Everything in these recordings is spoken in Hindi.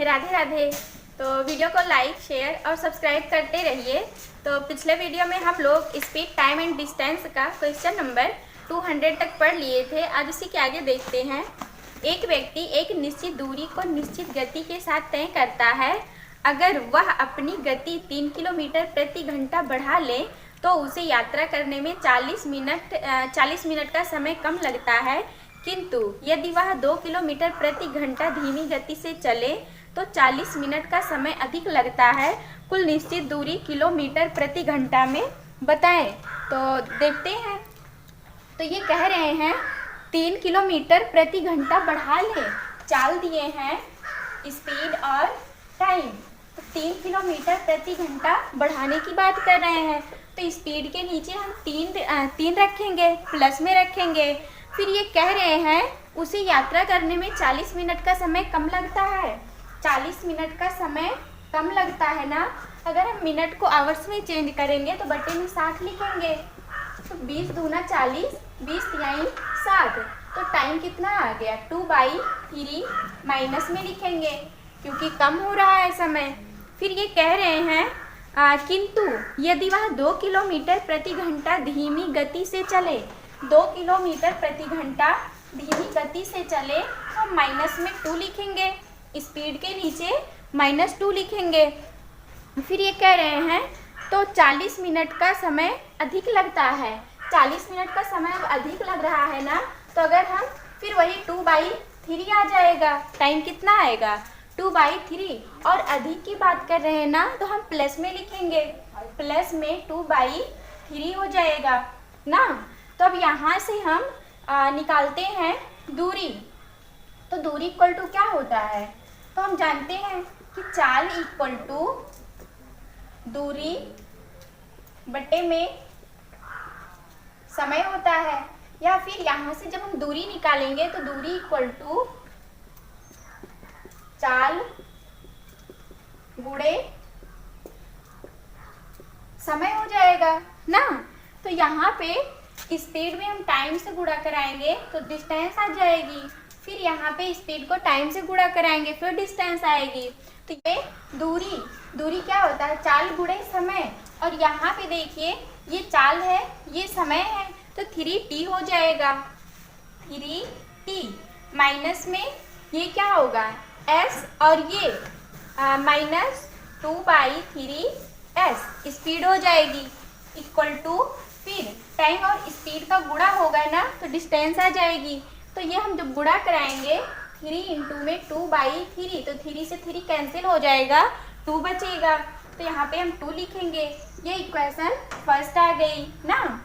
राधे राधे। तो वीडियो को लाइक शेयर और सब्सक्राइब करते रहिए। तो पिछले वीडियो में हम लोग स्पीड टाइम एंड डिस्टेंस का क्वेश्चन नंबर 200 तक पढ़ लिए थे। आज उसी के आगे देखते हैं। एक व्यक्ति एक निश्चित दूरी को निश्चित गति के साथ तय करता है। अगर वह अपनी गति 3 किलोमीटर प्रति घंटा बढ़ा ले तो उसे यात्रा करने में 40 मिनट का समय कम लगता है, किंतु यदि वह 2 किलोमीटर प्रति घंटा धीमी गति से चले तो 40 मिनट का समय अधिक लगता है। कुल निश्चित दूरी किलोमीटर प्रति घंटा में बताएं। तो देखते हैं। तो ये कह रहे हैं 3 किलोमीटर प्रति घंटा बढ़ा ले, चाल दिए हैं स्पीड और टाइम। तो 3 किलोमीटर प्रति घंटा बढ़ाने की बात कर रहे हैं। तो स्पीड के नीचे हम तीन रखेंगे, प्लस में रखेंगे। फिर ये कह रहे हैं उसे यात्रा करने में 40 मिनट का समय कम लगता है। 40 मिनट का समय कम लगता है ना। अगर हम मिनट को आवर्स में चेंज करेंगे तो बटे में 60 लिखेंगे। तो 20 दूना 40, 20 तिहाई 60। तो टाइम कितना आ गया 2/3 माइनस में लिखेंगे क्योंकि कम हो रहा है समय। फिर ये कह रहे हैं किंतु यदि वह 2 किलोमीटर प्रति घंटा धीमी गति से चले, 2 किलोमीटर प्रति घंटा धीमी गति से चले तो माइनस में 2 लिखेंगे। स्पीड के नीचे -2 लिखेंगे। फिर ये कह रहे हैं तो 40 मिनट का समय अधिक लगता है। 40 मिनट का समय अब अधिक लग रहा है ना। तो अगर हम फिर वही 2/3 आ जाएगा। टाइम कितना आएगा 2/3। और अधिक की बात कर रहे हैं ना तो हम प्लस में लिखेंगे। प्लस में 2/3 हो जाएगा ना। तो अब यहाँ से हम निकालते हैं दूरी। तो दूरी इक्वल टू क्या होता है? तो हम जानते हैं कि चाल इक्वल टू दूरी बटे में समय होता है। या फिर यहाँ से जब हम दूरी निकालेंगे तो दूरी इक्वल टू चाल गुणे समय हो जाएगा ना। तो यहाँ पे स्पीड में हम टाइम से गुणा कराएंगे तो डिस्टेंस आ जाएगी। फिर यहाँ पे स्पीड को टाइम से गुणा कराएंगे फिर डिस्टेंस आएगी। तो ये दूरी क्या होता है चाल गुणे समय। और यहाँ पे देखिए ये चाल है ये समय है तो 3t हो जाएगा। 3t माइनस में ये क्या होगा s और ये -2/3s स्पीड हो जाएगी इक्वल टू फिर टाइम और स्पीड का गुणा होगा ना तो डिस्टेंस आ जाएगी। तो ये हम जब गुणा कराएंगे 3 × में 2/3 तो 3 से 3 कैंसिल हो जाएगा 2 बचेगा। तो यहाँ पे हम 2 लिखेंगे। ये इक्वेशन फर्स्ट आ गई ना।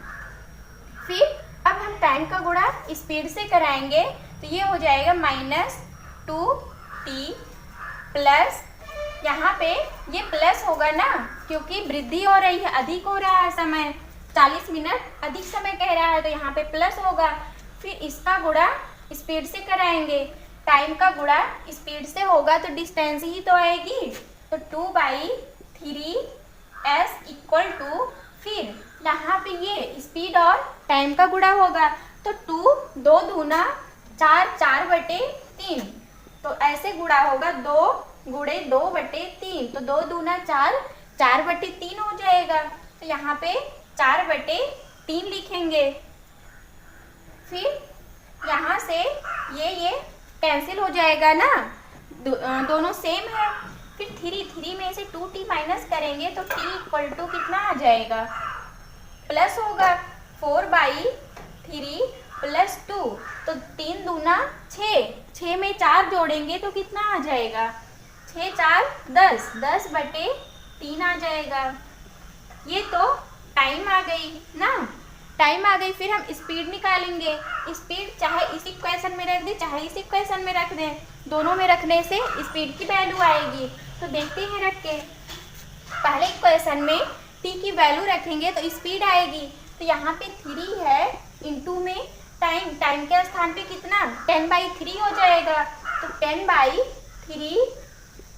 फिर अब हम टाइम का गुणा स्पीड से कराएंगे तो ये हो जाएगा -2t प्लस यहाँ पे ये प्लस होगा ना क्योंकि वृद्धि हो रही है, अधिक हो रहा है समय। 40 मिनट अधिक समय कह रहा है तो यहाँ पे प्लस होगा। फिर इसका गुणा स्पीड से कराएंगे। टाइम का गुणा स्पीड से होगा तो डिस्टेंस ही तो आएगी। तो 2/3s इक्वल टू फिर यहाँ पे ये स्पीड और टाइम का गुणा होगा तो 2 दूना 4, 4/3। तो ऐसे गुणा होगा 2 × 2/3। तो 2 दूना 4, 4/3 हो जाएगा। तो यहाँ पे 4/3 लिखेंगे। फिर यहाँ से ये कैंसिल हो जाएगा ना, दोनों सेम है। फिर 3 में से 2t माइनस करेंगे तो t इक्वल टू कितना आ जाएगा प्लस होगा 4/3 प्लस 2। तो 3 दूना 6, 6 में 4 जोड़ेंगे तो कितना आ जाएगा 6 4 10, 10/3 आ जाएगा। ये तो टाइम आ गई ना। टाइम आ गई। फिर हम स्पीड निकालेंगे। स्पीड चाहे इस इक्वेशन में रख दें चाहे इस इक्वेशन में रख दें, दोनों में रखने से स्पीड की वैल्यू आएगी। तो देखते हैं रख के। पहले इक्वेशन में t की वैल्यू रखेंगे तो स्पीड आएगी। तो यहाँ पे 3 है इंटू में टाइम के स्थान पे कितना 10/3 हो जाएगा। तो 10/3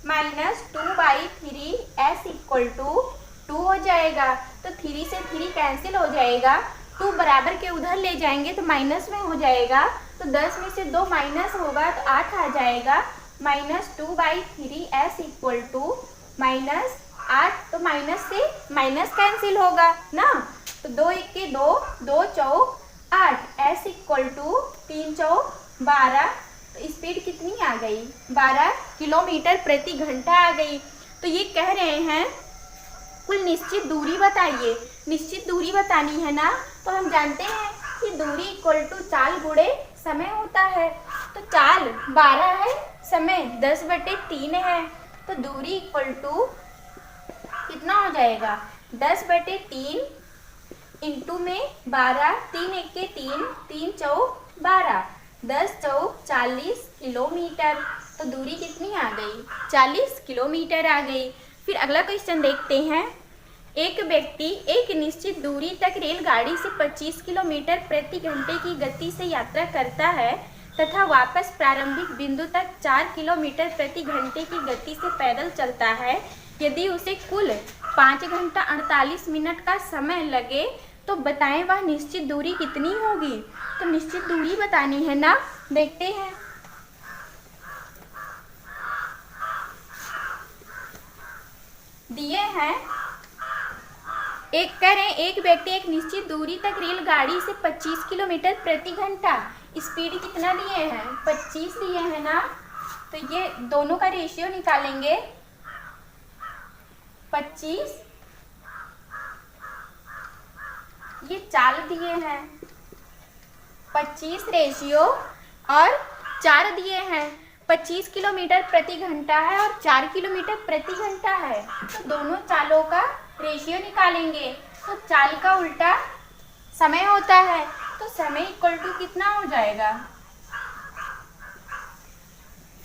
माइनस 2/3s इक्वल टू 2 हो जाएगा। तो 3 से 3 कैंसिल हो जाएगा। 2 बराबर के उधर ले जाएंगे तो माइनस में हो जाएगा। तो 10 में से 2 माइनस होगा तो 8 आ जाएगा। -2/3s इक्वल टू -8, तो माइनस से माइनस कैंसिल होगा ना, तो 2 1 के 2, 2 चौक 8, s इक्वल टू 3 चौक 12, तो स्पीड कितनी आ गई, 12 किलोमीटर प्रति घंटा आ गई। तो ये कह रहे हैं कुल निश्चित दूरी बताइए। निश्चित दूरी बतानी है ना, तो हम जानते हैं कि दूरी इक्वल टू चाल गुणे समय होता है। तो चाल 12 है, समय 10/3 है, तो दूरी इक्वल टू कितना हो जाएगा, 10/3 इंटू में 12, 3 1 के 3, 3 चौक 12, 10 चौक 40 किलोमीटर, तो दूरी कितनी आ गई, 40 किलोमीटर आ गई। फिर अगला क्वेश्चन देखते हैं। एक व्यक्ति एक निश्चित दूरी तक रेलगाड़ी से 25 किलोमीटर प्रति घंटे की गति से यात्रा करता है तथा वापस प्रारंभिक बिंदु तक 4 किलोमीटर प्रति घंटे की गति से पैदल चलता है। यदि उसे कुल 5 घंटा 48 मिनट का समय लगे तो बताएं वह निश्चित दूरी कितनी होगी। तो निश्चित दूरी बतानी है ना, देखते हैं। दिए हैं, एक कह रहे हैं एक व्यक्ति एक निश्चित दूरी तक रेलगाड़ी से 25 किलोमीटर प्रति घंटा, स्पीड कितना दिए हैं, 25 दिए हैं ना, तो ये दोनों का रेशियो निकालेंगे। 25 ये चाल दिए हैं, 25 रेशियो और 4 दिए हैं। 25 किलोमीटर प्रति घंटा है और 4 किलोमीटर प्रति घंटा है, तो दोनों चालों का रेशियो निकालेंगे। तो चाल का उल्टा समय होता है, तो समय इक्वल टू कितना हो जाएगा,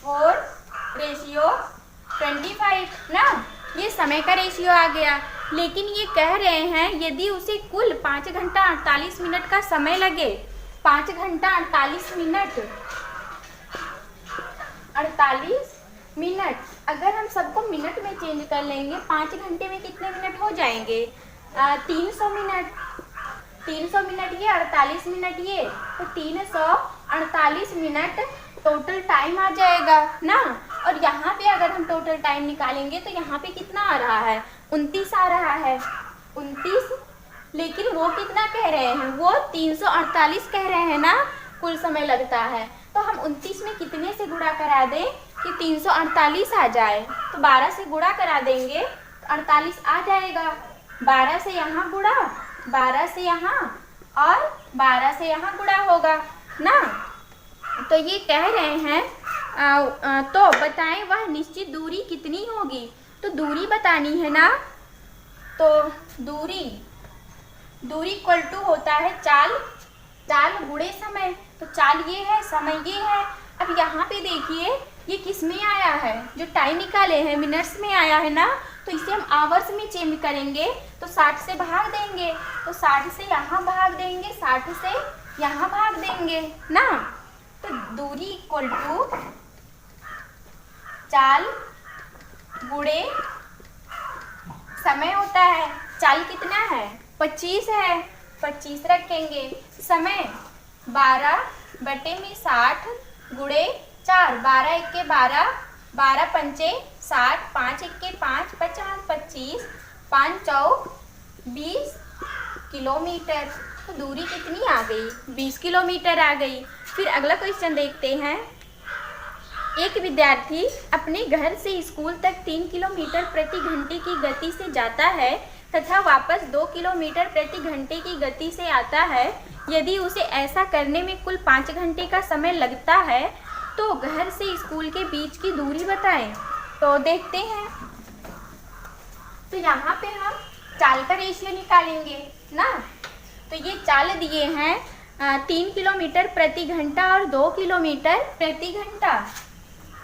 4/25 ना, ये समय का रेशियो आ गया। लेकिन ये कह रहे हैं यदि उसे कुल 5 घंटा 48 मिनट का समय लगे, 5 घंटा 48 मिनट, अगर हम सबको मिनट में चेंज कर लेंगे, 5 घंटे में कितने मिनट हो जाएंगे, 300 मिनट। 300 मिनट ये, 48 मिनट ये, तो 348 मिनट टोटल टाइम आ जाएगा ना। और यहाँ पे अगर हम टोटल टाइम निकालेंगे तो यहाँ पे कितना आ रहा है, 29 आ रहा है, 29। लेकिन वो कितना कह रहे हैं, वो 348 कह रहे हैं ना कुल समय लगता है, तो हम 29 में कितने से गुणा करा दें कि 348 आ जाए, तो 12 से गुणा करा देंगे तो 48 आ जाएगा। 12 से यहाँ गुणा, 12 से यहाँ और 12 से यहाँ गुणा होगा ना। तो ये कह रहे हैं तो बताएं वह निश्चित दूरी कितनी होगी। तो दूरी बतानी है ना, तो दूरी इक्वल टू होता है चाल गुणे समय। तो चाल ये है, समय ये है। अब यहाँ पे देखिए ये किस में आया है, जो टाइम निकाले हैं मिनट्स में आया है ना, तो इसे हम आवर्स में चेंज करेंगे तो 60 से भाग देंगे, तो 60 से यहाँ भाग देंगे, 60 से यहाँ भाग देंगे ना। तो दूरी इक्वल टू चाल गुणे समय होता है। चाल कितना है, 25 है, 25 रखेंगे। समय 12/60 गुणे 4, 12 1 के 12, 12 पंचे 60, 5 1 के 5, 50, 25, 5 चौक 20 किलोमीटर। तो दूरी कितनी आ गई, 20 किलोमीटर आ गई। फिर अगला क्वेश्चन देखते हैं। एक विद्यार्थी अपने घर से स्कूल तक 3 किलोमीटर प्रति घंटे की गति से जाता है तथा वापस 2 किलोमीटर प्रति घंटे की गति से आता है। यदि उसे ऐसा करने में कुल 5 घंटे का समय लगता है तो घर से स्कूल के बीच की दूरी बताएं। तो देखते हैं, तो यहाँ पे हम चाल का रेशियो निकालेंगे ना। तो ये चाल दिए हैं 3 किलोमीटर प्रति घंटा और 2 किलोमीटर प्रति घंटा,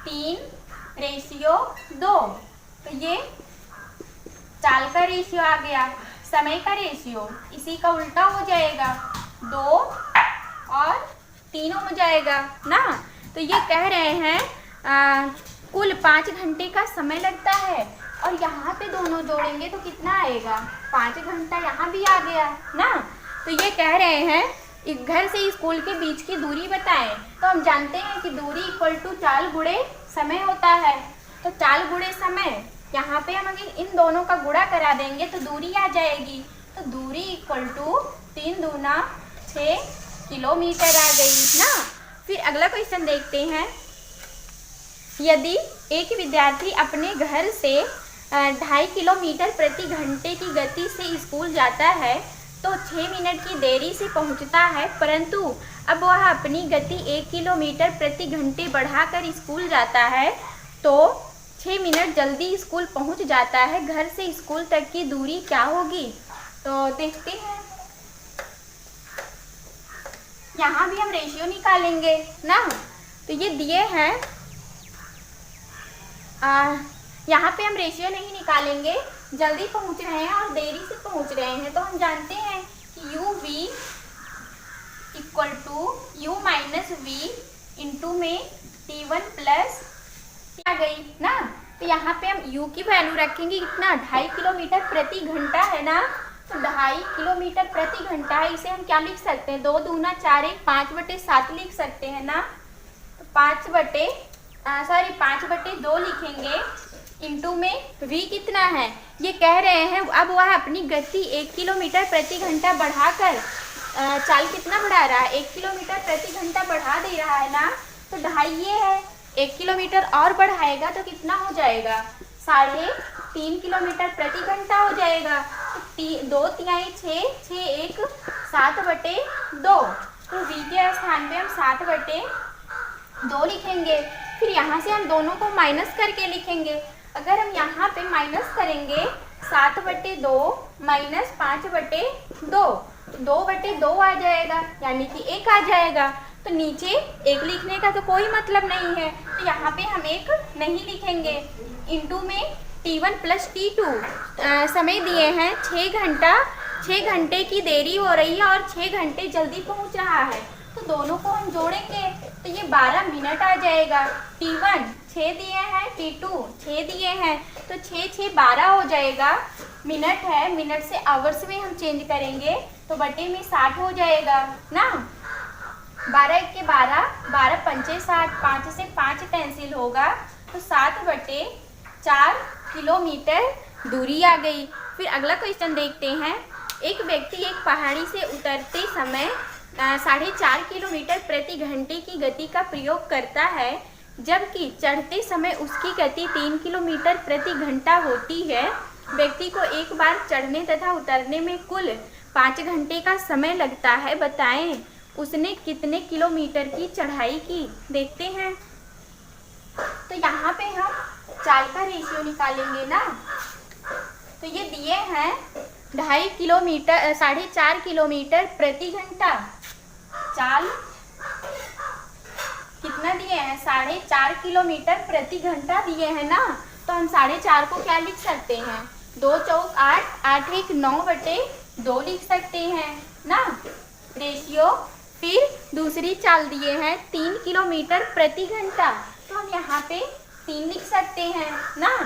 3/2। तो ये चाल का रेशियो आ गया। समय का रेशियो इसी का उल्टा हो जाएगा, 2 और 3 हो जाएगा ना। तो ये कह रहे हैं कुल 5 घंटे का समय लगता है और यहाँ पे दोनों जोड़ेंगे तो कितना आएगा, 5 घंटा यहाँ भी आ गया ना। तो ये कह रहे हैं घर से स्कूल के बीच की दूरी बताएं। तो हम जानते हैं कि दूरी इक्वल टू चाल गुणे समय होता है। तो चाल गुणे समय, यहाँ पे हम अगर इन दोनों का गुणा करा देंगे तो दूरी आ जाएगी। तो दूरी इक्वल टू 3 दूना 6 किलोमीटर आ गई ना। फिर अगला क्वेश्चन देखते हैं। यदि एक विद्यार्थी अपने घर से 2.5 किलोमीटर प्रति घंटे की गति से स्कूल जाता है तो 6 मिनट की देरी से पहुंचता है, परंतु अब वह अपनी गति 1 किलोमीटर प्रति घंटे बढ़ाकर स्कूल जाता है तो 6 मिनट जल्दी स्कूल पहुंच जाता है। घर से स्कूल तक की दूरी क्या होगी? तो देखते हैं। यहाँ भी हम रेशियो निकालेंगे ना। तो ये दिए हैं, यहाँ पे हम रेशियो नहीं निकालेंगे, जल्दी पहुँच रहे हैं और देरी से पहुँच रहे हैं। तो हम जानते हैं कि U V equal to U minus we into में T1 प्लस आ गई ना। तो यहाँ पे हम u की वैल्यू रखेंगे कितना, 2.5 किलोमीटर प्रति घंटा है ना। तो 2.5 किलोमीटर प्रति घंटा है, इसे हम क्या लिख सकते हैं, 2 दूना 4 1 5/7 लिख सकते हैं ना। तो 5/2 लिखेंगे इंटू में v कितना है, ये कह रहे हैं अब वह अपनी गति 1 किलोमीटर प्रति घंटा बढ़ाकर चाल कितना बढ़ा रहा है, 1 किलोमीटर प्रति घंटा बढ़ा दे रहा है ना। तो 2.5 ये है, 1 किलोमीटर और बढ़ाएगा तो कितना हो जाएगा, 3.5 किलोमीटर प्रति घंटा हो जाएगा। तो 2 तिहाई 6 6 1 7/2। तो v के स्थान पे हम 7/2 लिखेंगे। फिर यहाँ से हम दोनों को माइनस करके लिखेंगे। अगर हम यहाँ पे माइनस करेंगे 7/2 माइनस 5/2, 2/2 आ जाएगा, यानी कि 1 आ जाएगा। तो नीचे 1 लिखने का तो कोई मतलब नहीं है, तो यहाँ पे हम 1 नहीं लिखेंगे। इंटू में T1 प्लस T2 समय दिए हैं 6 घंटा, 6 घंटे की देरी हो रही है और 6 घंटे जल्दी पहुँच रहा है। तो दोनों को हम जोड़ेंगे तो ये 12 मिनट आ जाएगा। T1 6 दिए हैं, T2 6 दिए हैं, तो 6 6 12 हो जाएगा। मिनट है, मिनट से आवर्स में हम चेंज करेंगे तो बटे में 60 हो जाएगा ना। 12 1 के 12, 12 पंचे 60, 5 से 5 कैंसिल होगा तो 7/4 किलोमीटर दूरी आ गई। फिर अगला क्वेश्चन देखते हैं। एक व्यक्ति एक पहाड़ी से उतरते समय 4.5 किलोमीटर प्रति घंटे की गति का प्रयोग करता है, जबकि चढ़ते समय उसकी गति 3 किलोमीटर प्रति घंटा होती है। व्यक्ति को एक बार चढ़ने तथा उतरने में कुल 5 घंटे का समय लगता है, बताएं उसने कितने किलोमीटर की चढ़ाई की? देखते हैं। तो यहाँ पे हम चाल का रेशियो निकालेंगे ना। तो ये दिए हैं 4.5 किलोमीटर प्रति घंटा। चाल कितना दिए हैं, 4.5 किलोमीटर प्रति घंटा दिए हैं ना। तो हम 4.5 को क्या लिख सकते हैं, 2 चौक 8, 8 1 9/2 लिख सकते हैं ना रेशियो। फिर दूसरी चाल दिए हैं 3 किलोमीटर प्रति घंटा, तो हम यहाँ पे 3 लिख सकते हैं ना।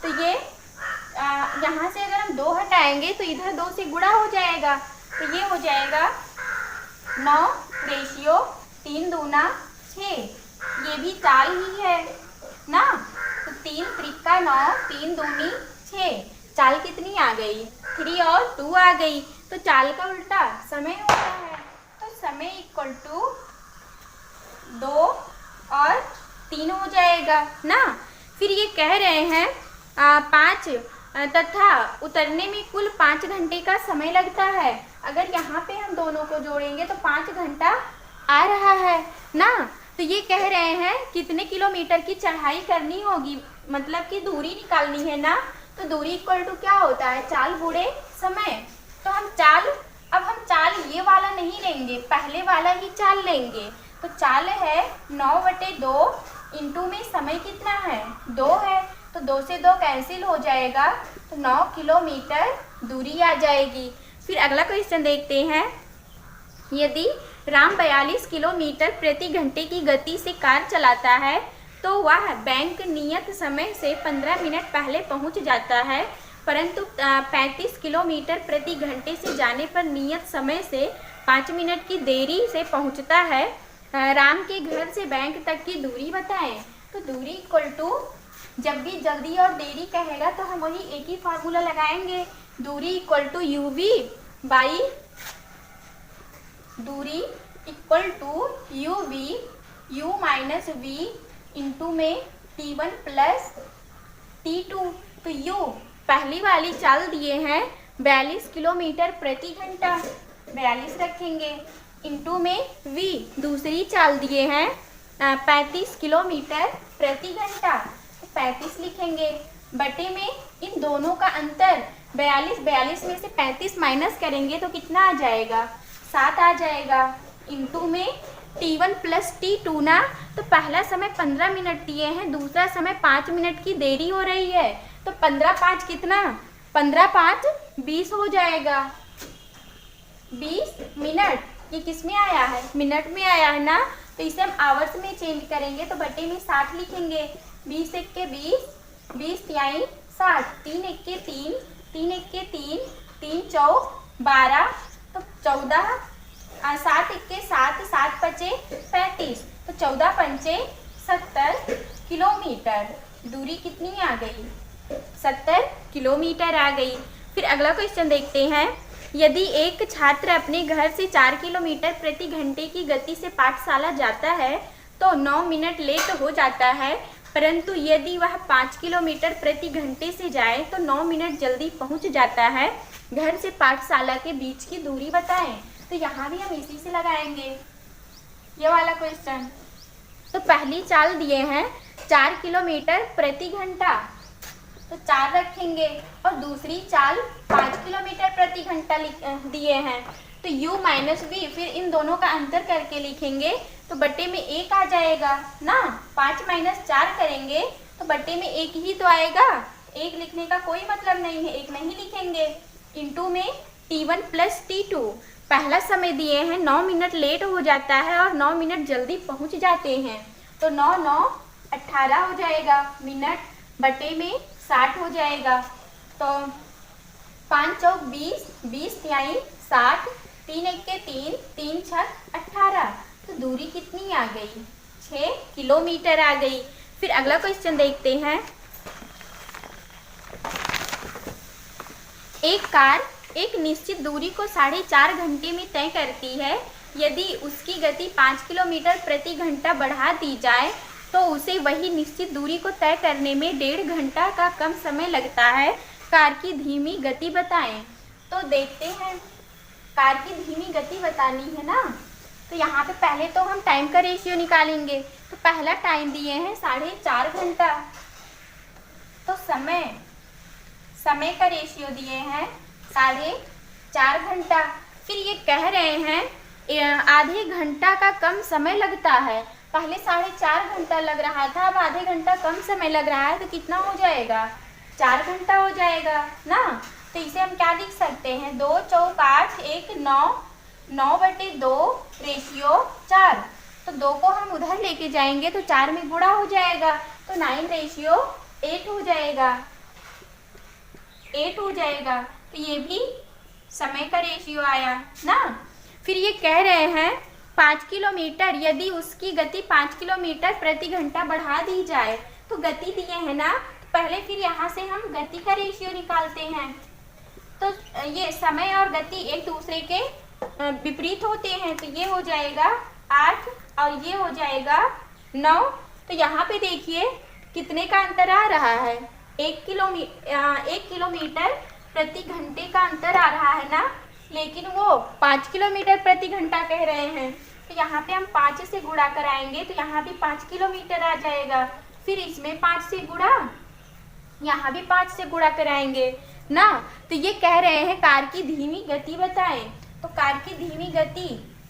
तो ये यहाँ से अगर हम 2 हटाएंगे तो इधर 2 से गुणा हो जाएगा, तो ये हो जाएगा 9 रेशियो 3 दूना 6। ये भी चाल ही है ना। तो 3 त्रिका 9, 3 दूनी 6, चाल कितनी आ गई, 3 और 2 आ गई। तो चाल का उल्टा समय होता है। तो समय इक्वल टू 2 और 3 हो जाएगा ना। फिर ये कह रहे हैं 5 तथा उतरने में कुल 5 घंटे का समय लगता है। अगर यहाँ पे हम दोनों को जोड़ेंगे तो 5 घंटा आ रहा है ना। तो ये कह रहे हैं कितने किलोमीटर की चढ़ाई करनी होगी, मतलब कि दूरी निकालनी है ना। तो दूरी इक्वल टू क्या होता है, चाल गुणे समय। तो हम चाल ये वाला नहीं लेंगे, पहले वाला ही चाल लेंगे। तो चाल है 9/2 इंटू में समय कितना है, 2 है, तो 2 से 2 कैंसिल हो जाएगा, तो 9 किलोमीटर दूरी आ जाएगी। फिर अगला क्वेश्चन देखते हैं। यदि राम 42 किलोमीटर प्रति घंटे की गति से कार चलाता है तो वह बैंक नियत समय से 15 मिनट पहले पहुंच जाता है, परंतु 35 किलोमीटर प्रति घंटे से जाने पर नियत समय से 5 मिनट की देरी से पहुंचता है। राम के घर से बैंक तक की दूरी बताएं। तो दूरी इक्वल टू, जब भी जल्दी और देरी कहेगा तो हम वही एक ही फार्मूला लगाएंगे। दूरी equal to u v by, दूरी equal to u v, u minus we into में T1 प्लस T2। तो यू पहली वाली चाल दिए हैं 42 किलोमीटर प्रति घंटा, 42 रखेंगे, इंटू में वी दूसरी चाल दिए हैं 35 किलोमीटर प्रति घंटा, तो 35 लिखेंगे, बटे में इन दोनों का अंतर 42 में से 35 माइनस करेंगे तो कितना आ जाएगा, 7 आ जाएगा, इंटू में T1 प्लस T2 ना। तो पहला समय 15 मिनट दिए हैं, दूसरा समय 5 मिनट की देरी हो रही है, तो 15×5 कितना, 15×5 20 हो जाएगा, 20 मिनट। ये किस में आया है, मिनट में आया है ना, तो इसे हम आवर्स में चेंज करेंगे तो बटे में 60 लिखेंगे। 20 1 20, 20 तिहाई 60, 3 1 3, 3 1 3, 3 चौक 12, तो 14, 7 1 7, 7 5 35, तो 14 पंचे 70 किलोमीटर। दूरी कितनी आ गई, 70 किलोमीटर आ गई। फिर अगला क्वेश्चन देखते हैं। यदि एक छात्र अपने घर से 4 किलोमीटर प्रति घंटे की गति से पाठशाला जाता है तो 9 मिनट लेट हो जाता है, परंतु यदि वह 5 किलोमीटर प्रति घंटे से जाए तो 9 मिनट जल्दी पहुंच जाता है। घर से पाठशाला के बीच की दूरी बताएं। तो यहाँ भी हम इसी से लगाएंगे ये वाला क्वेश्चन। तो पहली चाल दिए हैं 4 किलोमीटर प्रति घंटा, तो 4 रखेंगे, और दूसरी चाल 5 किलोमीटर प्रति घंटा दिए हैं, तो u माइनस वी, फिर इन दोनों का अंतर करके लिखेंगे तो बटे में 1 आ जाएगा ना। 5 माइनस 4 करेंगे तो बटे में 1 ही तो आएगा, 1 लिखने का कोई मतलब नहीं है, 1 नहीं लिखेंगे, इंटू में T1 प्लस T2। पहला समय दिए हैं 9 मिनट लेट हो जाता है और 9 मिनट जल्दी पहुंच जाते हैं, तो 9 9 18 हो जाएगा मिनट, बटे में 60 हो जाएगा, तो 5 चौक 20, 20 तिहाई 60, 3 1 3, 3 6 18, तो दूरी कितनी आ गई, 6 किलोमीटर आ गई। फिर अगला क्वेश्चन देखते हैं। एक कार एक निश्चित दूरी को 4.5 घंटे में तय करती है। यदि उसकी गति 5 किलोमीटर प्रति घंटा बढ़ा दी जाए तो उसे वही निश्चित दूरी को तय करने में 1.5 घंटा का कम समय लगता है। कार की धीमी गति बताएं। तो देखते हैं, कार की धीमी गति बतानी है ना, तो यहाँ पे पहले तो हम टाइम का रेशियो निकालेंगे। तो पहला टाइम दिए हैं 4.5 घंटा, तो समय का रेशियो दिए हैं 4.5 घंटा। फिर ये कह रहे हैं आधे घंटा का कम समय लगता है। पहले 4.5 घंटा लग रहा था, अब आधे घंटा कम समय लग रहा है, तो कितना हो जाएगा, 4 घंटा हो जाएगा ना। तो इसे हम क्या लिख सकते हैं, 2 चौक 8, 1 9, 9/2 रेशियो 4। तो 2 को हम उधर लेके जाएंगे तो 4 में गुणा हो जाएगा, तो 9/8 हो जाएगा, 8 हो जाएगा। तो ये भी समय का रेशियो आया ना। फिर ये कह रहे हैं 5 किलोमीटर, यदि उसकी गति 5 किलोमीटर प्रति घंटा बढ़ा दी जाए, तो गति दिए हैं ना, पहले फिर यहाँ से हम गति का रेशियो निकालते हैं। तो ये समय और गति एक दूसरे के विपरीत होते हैं, तो ये हो जाएगा 8 और ये हो जाएगा 9। तो यहाँ पे देखिए कितने का अंतर आ रहा है, 1 किलोमीटर प्रति घंटे का अंतर आ रहा है ना, लेकिन वो 5 किलोमीटर प्रति घंटा कह रहे हैं। तो यहाँ पे हम 5 से गुणा कराएंगे तो यहाँ भी 5 किलोमीटर आ जाएगा। फिर इसमें 5 से गुणा, यहाँ भी 5 से गुणा कराएंगे ना। तो ये कह रहे हैं कार की धीमी गति बताएं। तो कार की धीमी गति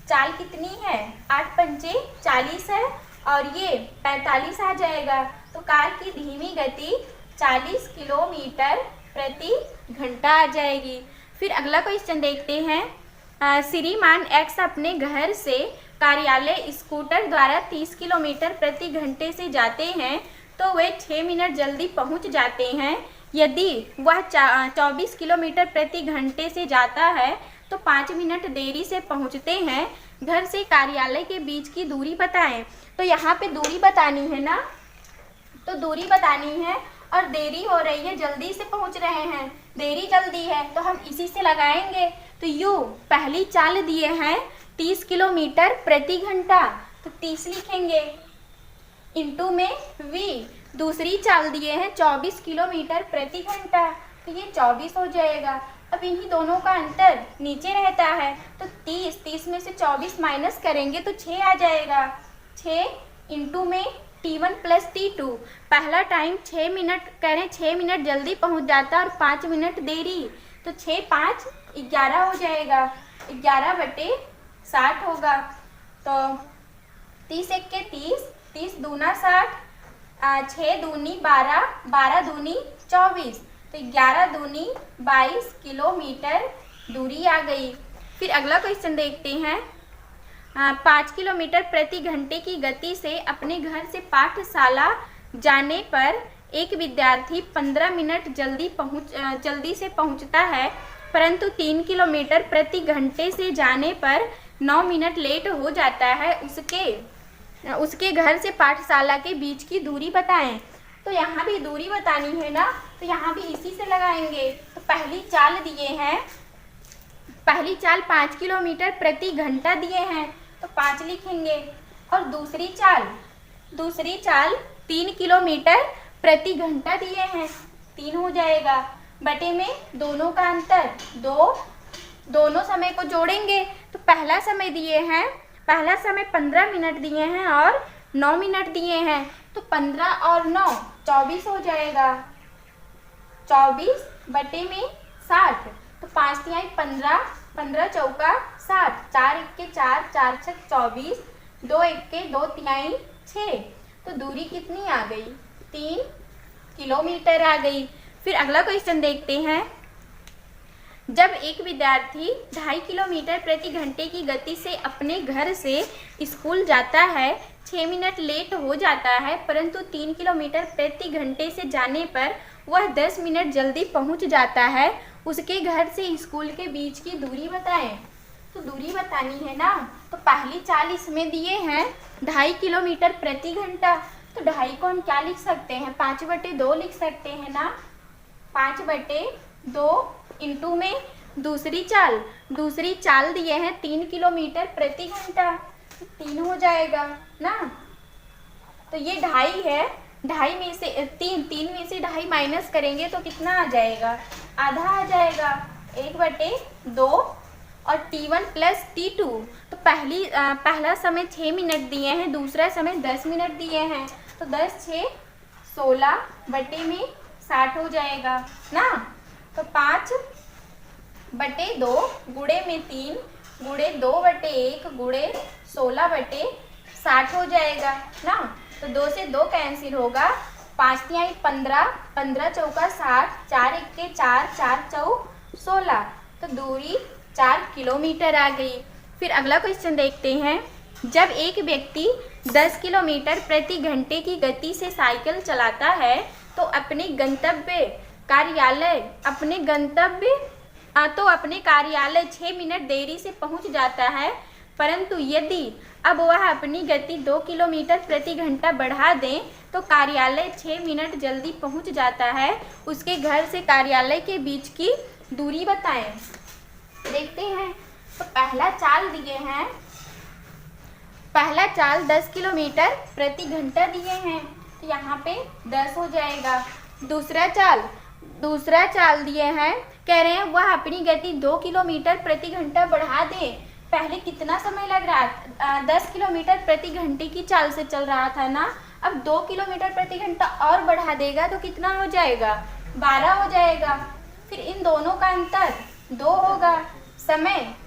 चाल कितनी है, 8 पंचे 40 है और ये 45 आ जाएगा। तो कार की धीमी गति 40 किलोमीटर प्रति घंटा आ जाएगी। फिर अगला क्वेश्चन देखते हैं। श्रीमान एक्स अपने घर से कार्यालय स्कूटर द्वारा 30 किलोमीटर प्रति घंटे से जाते हैं तो वे 6 मिनट जल्दी पहुंच जाते हैं। यदि वह 24 किलोमीटर प्रति घंटे से जाता है तो 5 मिनट देरी से पहुंचते हैं। घर से कार्यालय के बीच की दूरी बताएं। तो यहाँ पे दूरी बतानी है ना, तो दूरी बतानी है और देरी हो रही है, जल्दी से पहुंच रहे हैं, देरी जल्दी है तो हम इसी से लगाएंगे। तो यू पहली चाल दिए हैं 30 किलोमीटर प्रति घंटा, तो 30 लिखेंगे। इंटू में वी दूसरी चाल दिए हैं 24 किलोमीटर प्रति घंटा, तो ये 24 हो जाएगा। अब इन्हीं दोनों का अंतर नीचे रहता है, तो 30 में से 24 माइनस करेंगे तो 6 आ जाएगा। 6 इंटू में T1 प्लस T2, पहला टाइम 6 मिनट करें, 6 मिनट जल्दी पहुंच जाता और 5 मिनट देरी, तो 6 5 11 हो जाएगा। 11/60 होगा। तो 30 एक के 30, 30 दूना 60, 6 दूनी 12, 12 दूनी 24, तो 11 दूनी 22 किलोमीटर दूरी आ गई। फिर अगला क्वेश्चन देखते हैं। 5 किलोमीटर प्रति घंटे की गति से अपने घर से पाठशाला जाने पर एक विद्यार्थी 15 मिनट जल्दी से पहुंचता है, परंतु 3 किलोमीटर प्रति घंटे से जाने पर 9 मिनट लेट हो जाता है। उसके घर से पाठशाला के बीच की दूरी बताएं। तो यहाँ भी दूरी बतानी है ना, तो यहाँ भी इसी से लगाएंगे। तो पहली चाल दिए हैं, पहली चाल 5 किलोमीटर प्रति घंटा दिए हैं, तो 5 लिखेंगे। और दूसरी चाल 3 किलोमीटर प्रति घंटा दिए हैं, 3 हो जाएगा। बटे में दोनों का अंतर 2, दोनों समय को जोड़ेंगे तो पहला समय दिए हैं, पहला समय 15 मिनट दिए हैं और 9 मिनट दिए हैं, तो 15 और 9 24 हो जाएगा। 24 बटे में 60, तो 5 तिहाई 15, 15 चौका 60, 4 एक के 4, 4 छक 24, 2 एक के 2 तिहाई 6, तो दूरी कितनी आ गई? 3 किलोमीटर आ गई। फिर अगला क्वेश्चन देखते हैं। जब एक विद्यार्थी 2.5 किलोमीटर प्रति घंटे की गति से अपने घर से स्कूल जाता है, 6 मिनट लेट हो जाता है, परंतु 3 किलोमीटर प्रति घंटे से जाने पर वह 10 मिनट जल्दी पहुंच जाता है, उसके घर से स्कूल के बीच की दूरी बताएं। तो दूरी बतानी है ना, तो पहली चाल इसमें दिए हैं 2.5 किलोमीटर प्रति घंटा, तो 2.5 को हम क्या लिख सकते हैं? 5/2 लिख सकते हैं ना। 5/2 इंटू में दूसरी चाल दिए हैं 3 किलोमीटर प्रति घंटा, तो 3 हो जाएगा ना। तो ये 2.5 है, 2.5 में से 3 में से 2.5 माइनस करेंगे तो कितना आ जाएगा? आधा आ जाएगा। 1/2 और T1 प्लस T2, तो पहला समय 6 मिनट दिए हैं, दूसरा समय 10 मिनट दिए हैं, तो 10 6 16 बटे में 60 हो जाएगा ना। तो 5/2 गुणे में 3 गुणे 2/1 गुणे 16/60 हो जाएगा ना। तो 2 से 2 कैंसिल होगा, 5 तिहाई 15, 15 चौका 60, 4 एक के 4, 4 चौ 16, तो दूरी 4 किलोमीटर आ गई। फिर अगला क्वेश्चन देखते हैं। जब एक व्यक्ति 10 किलोमीटर प्रति घंटे की गति से साइकिल चलाता है तो अपने कार्यालय 6 मिनट देरी से पहुंच जाता है, परंतु यदि अब वह अपनी गति 2 किलोमीटर प्रति घंटा बढ़ा दें तो कार्यालय 6 मिनट जल्दी पहुंच जाता है। उसके घर से कार्यालय के बीच की दूरी बताएं। देखते हैं। तो पहला चाल दिए हैं, पहला चाल 10 किलोमीटर प्रति घंटा दिए हैं, तो यहाँ पे 10 हो जाएगा। दूसरा चाल दिए हैं, कह रहे हैं वह अपनी गति 2 किलोमीटर प्रति घंटा बढ़ा दें। पहले कितना समय लग रहा था? 10 किलोमीटर प्रति घंटे की चाल से चल रहा था ना, अब 2 किलोमीटर प्रति घंटा और बढ़ा देगा तो कितना हो जाएगा? 12 हो जाएगा। फिर इन दोनों का अंतर 2 होगा।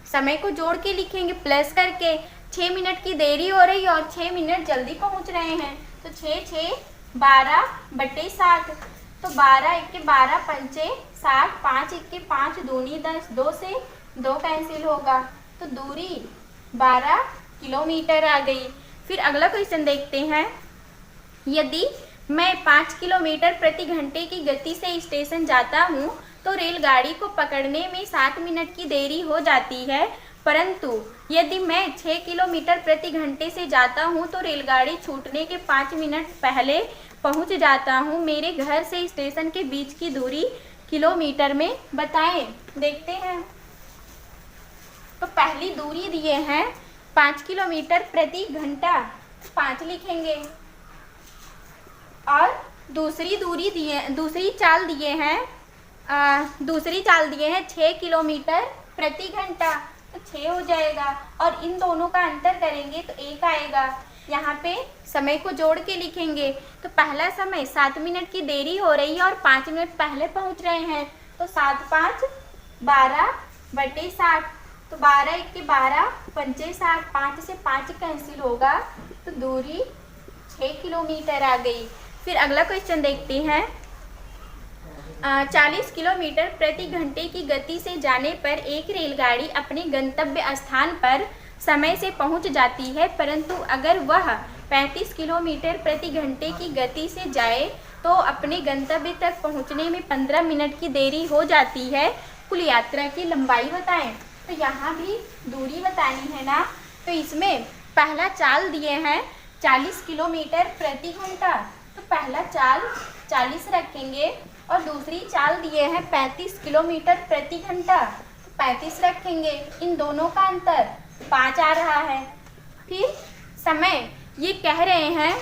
समय को जोड़ के लिखेंगे प्लस करके। 6 मिनट की देरी हो रही है और 6 मिनट जल्दी पहुंच रहे हैं, तो 6 6 12/60, तो 12 एक के 12 पंचे 60, 5 एक के 5 दूनी 10, 2 से 2 कैंसिल होगा, तो दूरी 12 किलोमीटर आ गई। फिर अगला क्वेश्चन देखते हैं। यदि मैं 5 किलोमीटर प्रति घंटे की गति से स्टेशन जाता हूँ तो रेलगाड़ी को पकड़ने में 7 मिनट की देरी हो जाती है, परंतु यदि मैं 6 किलोमीटर प्रति घंटे से जाता हूँ तो रेलगाड़ी छूटने के 5 मिनट पहले पहुँच जाता हूँ। मेरे घर से स्टेशन के बीच की दूरी किलोमीटर में बताएं। देखते हैं। तो पहली दूरी दिए हैं 5 किलोमीटर प्रति घंटा, 5 लिखेंगे। और दूसरी चाल दिए हैं 6 किलोमीटर प्रति घंटा, तो 6 हो जाएगा। और इन दोनों का अंतर करेंगे तो 1 आएगा। यहाँ पे समय को जोड़ के लिखेंगे। तो पहला समय 7 मिनट की देरी हो रही है और 5 मिनट पहले पहुँच रहे हैं, तो 7 5 12 बटे 60। तो 12 1 के 12 पंचे 60, 5 से 5 कैंसिल होगा, तो दूरी 6 किलोमीटर आ गई। फिर अगला क्वेश्चन देखते हैं। 40 किलोमीटर प्रति घंटे की गति से जाने पर एक रेलगाड़ी अपने गंतव्य स्थान पर समय से पहुंच जाती है, परंतु अगर वह 35 किलोमीटर प्रति घंटे की गति से जाए तो अपने गंतव्य तक पहुंचने में 15 मिनट की देरी हो जाती है। कुल यात्रा की लंबाई बताएं। तो यहाँ भी दूरी बतानी है ना, तो इसमें पहला चाल दिए हैं 40 किलोमीटर प्रति घंटा, तो पहला चाल 40 रखेंगे। और दूसरी चाल दिए हैं 35 किलोमीटर प्रति घंटा, तो 35 रखेंगे। इन दोनों का अंतर 5 आ रहा है। फिर समय ये कह रहे हैं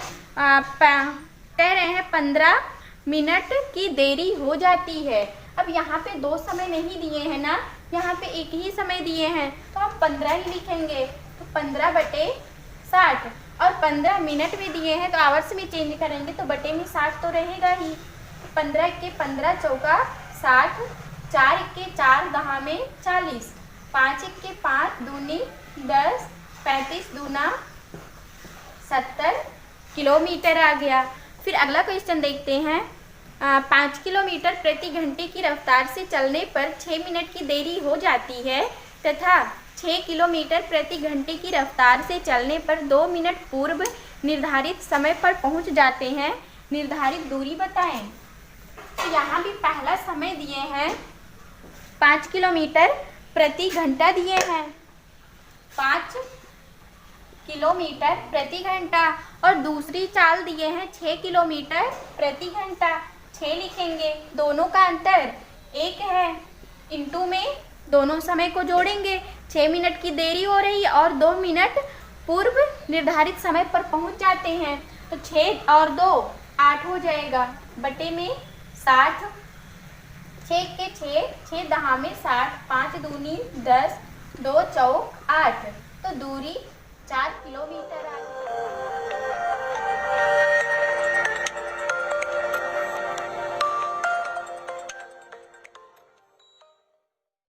15 मिनट की देरी हो जाती है। अब यहाँ पे 2 समय नहीं दिए हैं ना, यहाँ पे एक ही समय दिए हैं, तो हम 15 ही लिखेंगे। तो 15 बटे 60। और 15 मिनट में दिए हैं तो आवर्स में चेंज करेंगे तो बटे में 60 तो रहेगा ही। 15 के 15 चौका 60, 4 के 4 दहा में 40, 5 के 5 दूनी 10, 35 दूना 70 किलोमीटर आ गया। फिर अगला क्वेश्चन देखते हैं। 5 किलोमीटर प्रति घंटे की रफ्तार से चलने पर 6 मिनट की देरी हो जाती है तथा 6 किलोमीटर प्रति घंटे की रफ्तार से चलने पर 2 मिनट पूर्व निर्धारित समय पर पहुंच जाते हैं। निर्धारित दूरी बताएं। तो यहाँ भी पहला समय दिए हैं 5 किलोमीटर प्रति घंटा दिए हैं, 5 किलोमीटर प्रति घंटा। और दूसरी चाल दिए हैं 6 किलोमीटर प्रति घंटा, 6 लिखेंगे। दोनों का अंतर 1 है। इनटू में दोनों समय को जोड़ेंगे। 6 मिनट की देरी हो रही है और 2 मिनट पूर्व निर्धारित समय पर पहुंच जाते हैं, तो 6 और 2 8 हो जाएगा। बटे में 60, 6 के 6 दहा में 60, 5 दूनी 10, 2 चौक 8, तो दूरी 4 किलोमीटर।